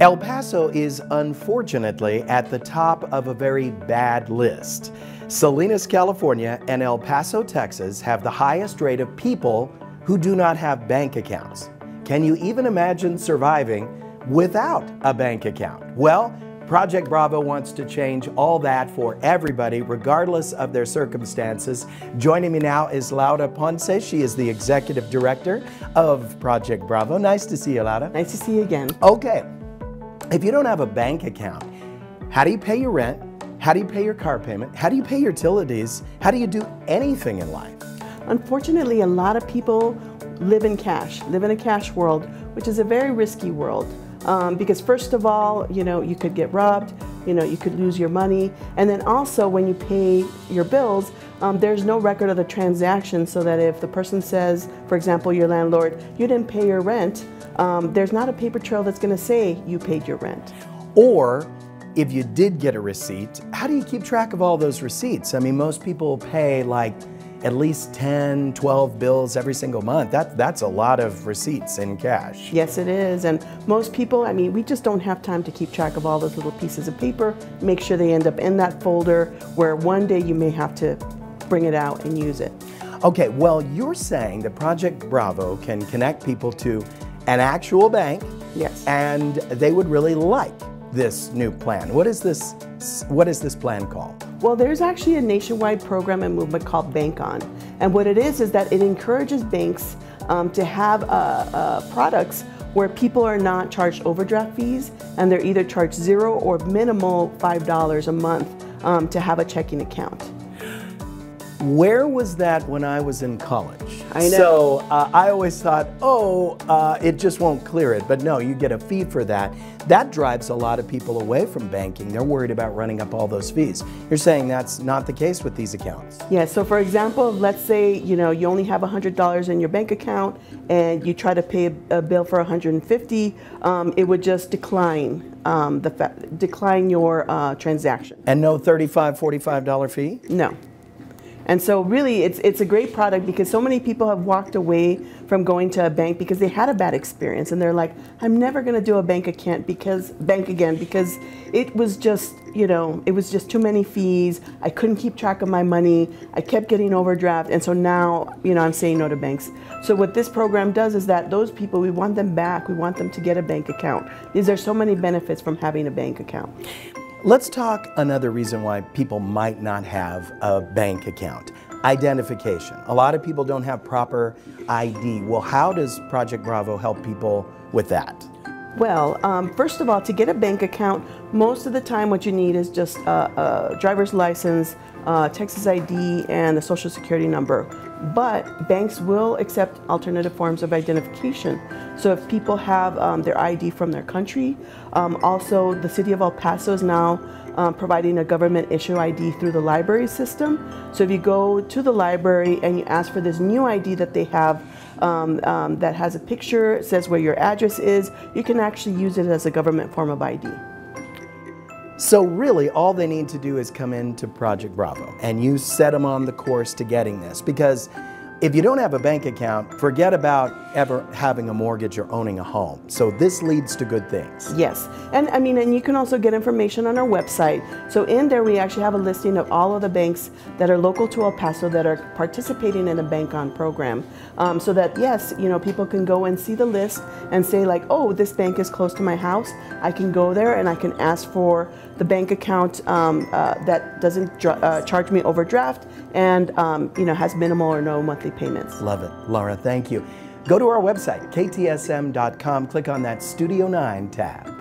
El Paso is unfortunately at the top of a very bad list. Salinas, California and El Paso, Texas have the highest rate of people who do not have bank accounts. Can you even imagine surviving without a bank account? Well, Project Bravo wants to change all that for everybody, regardless of their circumstances. Joining me now is Laura Ponce. She is the Executive Director of Project Bravo. Nice to see you, Laura. Nice to see you again. Okay, if you don't have a bank account, how do you pay your rent? How do you pay your car payment? How do you pay your utilities? How do you do anything in life? Unfortunately, a lot of people live in a cash world, which is a very risky world. Because first of all, you could get robbed, you could lose your money. And then also when you pay your bills, there's no record of the transaction, so that if the person says, for example, your landlord, you didn't pay your rent, there's not a paper trail that's going to say you paid your rent. Or if you did get a receipt, how do you keep track of all those receipts? I mean, most people pay like at least 10, 12 bills every single month. That's a lot of receipts in cash. Yes, it is. And most people, I mean, we just don't have time to keep track of all those little pieces of paper, make sure they end up in that folder where one day you may have to bring it out and use it. Okay, well, you're saying that Project Bravo can connect people to an actual bank. Yes. And they would really like this new plan. What is this plan called? Well, there's actually a nationwide program and movement called Bank On. And what it is that it encourages banks to have products where people are not charged overdraft fees, and they're either charged $0 or minimal $5 a month to have a checking account. Where was that when I was in college? I know. So I always thought, it just won't clear it. But no, you get a fee for that. That drives a lot of people away from banking. They're worried about running up all those fees. You're saying that's not the case with these accounts? Yeah, so for example, let's say you only have $100 in your bank account and you try to pay a bill for $150, it would just decline your transaction. And no $35, $45 fee? No. And so really it's a great product, because so many people have walked away from going to a bank because they had a bad experience, and they're like, I'm never going to do a bank again because it was just, it was just too many fees. I couldn't keep track of my money. I kept getting overdraft. And so now, I'm saying no to banks. So what this program does is that those people, we want them back. We want them to get a bank account. There's so many benefits from having a bank account. Let's talk another reason why people might not have a bank account. Identification. A lot of people don't have proper ID. Well, how does Project Bravo help people with that? Well, first of all, to get a bank account, most of the time what you need is just a driver's license, Texas ID, and a social security number. But banks will accept alternative forms of identification. So if people have their ID from their country, also the city of El Paso is now providing a government issue ID through the library system. So if you go to the library and you ask for this new ID that they have that has a picture, says where your address is, you can actually use it as a government form of ID. So really, all they need to do is come into Project Bravo, and you set them on the course to getting this. Because if you don't have a bank account, forget about ever having a mortgage or owning a home. So this leads to good things. Yes, and I mean, and you can also get information on our website. So in there, we actually have a listing of all of the banks that are local to El Paso that are participating in the Bank On program. So that, yes, people can go and see the list and say like, oh, this bank is close to my house. I can go there and I can ask for the bank account that doesn't charge me overdraft and has minimal or no monthly payments. Love it. Laura, thank you. Go to our website, ktsm.com, click on that Studio 9 tab.